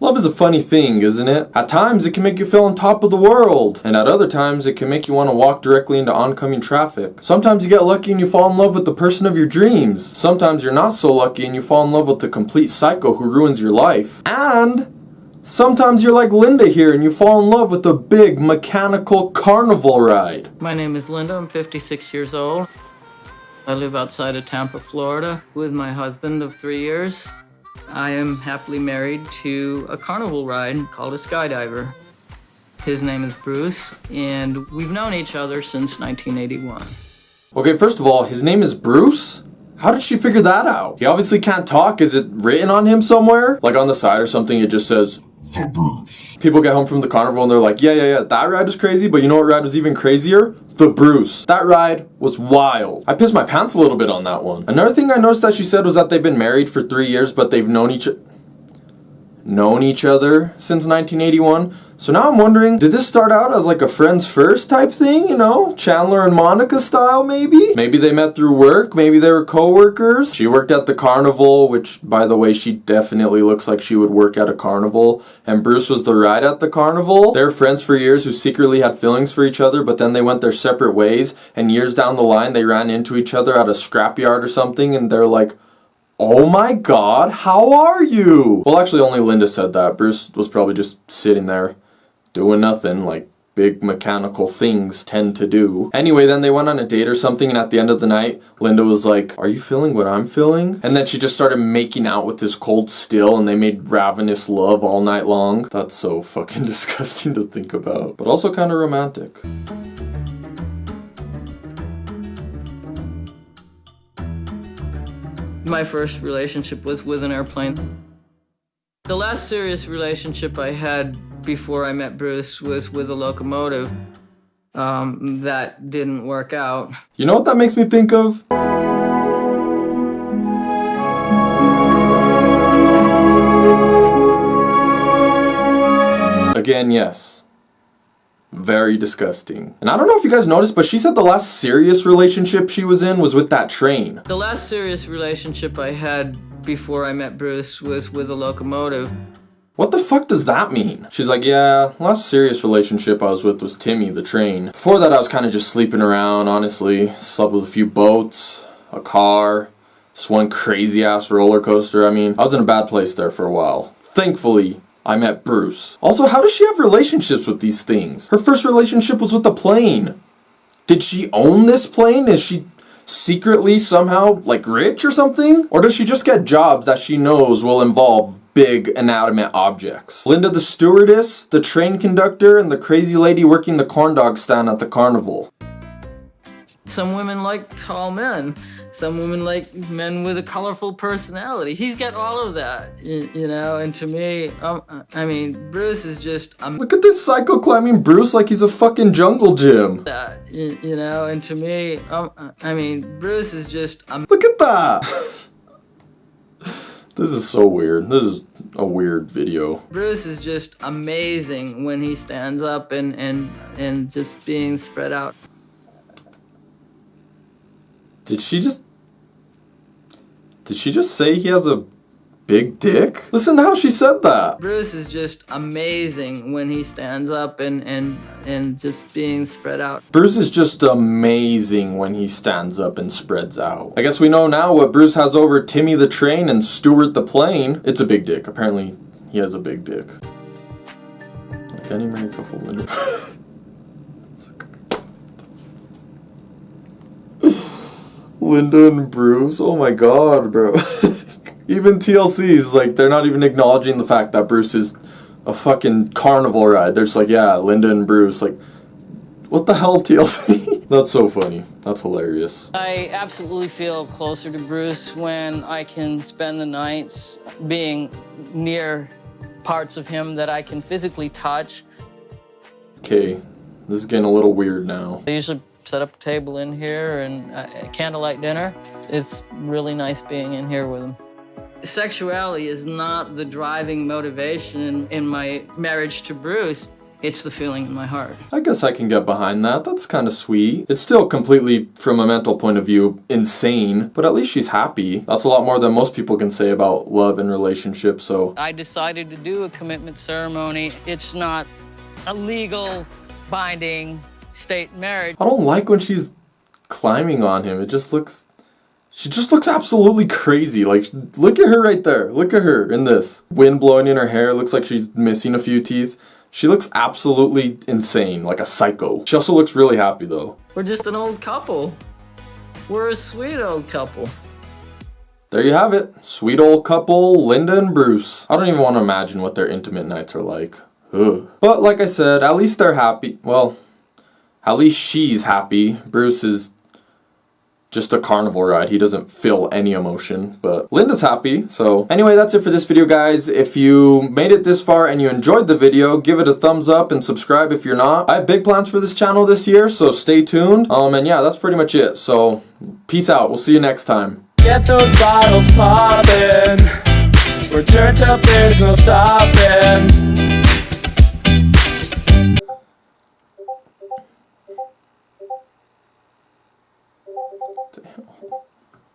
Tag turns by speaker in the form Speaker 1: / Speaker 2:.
Speaker 1: Love is a funny thing, isn't it? At times it can make you feel on top of the world, and at other times it can make you want to walk directly into oncoming traffic. Sometimes you get lucky and you fall in love with the person of your dreams. Sometimes you're not so lucky and you fall in love with the complete psycho who ruins your life. And sometimes you're like Linda here and you fall in love with a big mechanical carnival ride.
Speaker 2: My name is Linda, I'm 56 years old. I live outside of Tampa, Florida with my husband of 3 years. I am happily married to a carnival ride called a skydiver. His name is Bruce, and we've known each other since 1981.
Speaker 1: Okay, first of all, his name is Bruce? How did she figure that out? He obviously can't talk. Is it written on him somewhere? Like on the side or something, it just says, The Bruce. People get home from the carnival and they're like, yeah, that ride was crazy, but you know what ride was even crazier? The Bruce. That ride was wild. I pissed my pants a little bit on that one. Another thing I noticed that she said was that they've been married for 3 years, but they've known each other since 1981. So now I'm wondering, did this start out as like a friends first type thing, you know? Chandler and Monica style, maybe? Maybe they met through work, maybe they were co-workers. She worked at the carnival, which, by the way, she definitely looks like she would work at a carnival. And Bruce was the ride at the carnival. They were friends for years who secretly had feelings for each other, but then they went their separate ways. And years down the line, they ran into each other at a scrapyard or something, and they're like, oh my god, how are you? Well, actually, only Linda said that. Bruce was probably just sitting there, doing nothing, like big mechanical things tend to do. Anyway, then they went on a date or something, and at the end of the night, Linda was like, are you feeling what I'm feeling? And then she just started making out with this cold still, and they made ravenous love all night long. That's so fucking disgusting to think about, but also kind of romantic.
Speaker 2: My first relationship was with an airplane. The last serious relationship I had before I met Bruce was with a locomotive. That didn't work out.
Speaker 1: You know what that makes me think of? Again, yes. Very disgusting. And I don't know if you guys noticed, but she said the last serious relationship she was in was with that train.
Speaker 2: The last serious relationship I had before I met Bruce was with a locomotive.
Speaker 1: What the fuck does that mean? She's like, yeah, last serious relationship I was with was Timmy, the train. Before that, I was kind of just sleeping around, honestly. Slept with a few boats, a car, this one crazy ass roller coaster. I mean, I was in a bad place there for a while. Thankfully, I met Bruce. Also, how does she have relationships with these things? Her first relationship was with a plane. Did she own this plane? Is she secretly somehow, like, rich or something? Or does she just get jobs that she knows will involve big inanimate objects? Linda the stewardess, the train conductor, and the crazy lady working the corn dog stand at the carnival.
Speaker 2: Some women like tall men. Some women like men with a colorful personality. He's got all of that, you know, and to me, I mean, Bruce is just...
Speaker 1: Look at this psycho climbing Bruce like he's a fucking jungle gym.
Speaker 2: That, you know, and to me, I mean, Bruce is just...
Speaker 1: Look at that! This is so weird. This is a weird video.
Speaker 2: Bruce is just amazing when he stands up and just being spread out.
Speaker 1: Did she just say he has a big dick? Listen to how she said that.
Speaker 2: Bruce is just amazing when he stands up and just being spread out.
Speaker 1: Bruce is just amazing when he stands up and spreads out. I guess we know now what Bruce has over Timmy the train and Stuart the plane. It's a big dick. Apparently, he has a big dick. Like any married couple, Linda. Linda and Bruce, oh my god, bro. Even TLC's, like, they're not even acknowledging the fact that Bruce is a fucking carnival ride. They're just like, yeah, Linda and Bruce, like, what the hell, TLC? That's so funny. That's hilarious.
Speaker 2: I absolutely feel closer to Bruce when I can spend the nights being near parts of him that I can physically touch.
Speaker 1: Okay, this is getting a little weird now.
Speaker 2: I usually set up a table in here and candlelight dinner. It's really nice being in here with him. Sexuality is not the driving motivation in my marriage to Bruce. It's the feeling in my heart.
Speaker 1: I guess I can get behind that. That's kind of sweet. It's still completely, from a mental point of view, insane, but at least she's happy. That's a lot more than most people can say about love and relationships, so.
Speaker 2: I decided to do a commitment ceremony. It's not a legal, binding state marriage.
Speaker 1: I don't like when she's climbing on him. She just looks absolutely crazy. Like, look at her right there. Look at her in this. Wind blowing in her hair. Looks like she's missing a few teeth. She looks absolutely insane, like a psycho. She also looks really happy though.
Speaker 2: We're just an old couple. We're a sweet old couple.
Speaker 1: There you have it. Sweet old couple, Linda and Bruce. I don't even want to imagine what their intimate nights are like. Ugh. But like I said, at least they're happy. Well, at least she's happy. Bruce is just a carnival ride. He doesn't feel any emotion, but Linda's happy. So anyway, that's it for this video, guys. If you made it this far and you enjoyed the video, give it a thumbs up and subscribe if you're not. I have big plans for this channel this year, so stay tuned. And yeah, that's pretty much it. So peace out. We'll see you next time.
Speaker 3: Get those bottles poppin'. We're turned up, there's no stopping.
Speaker 1: Damn.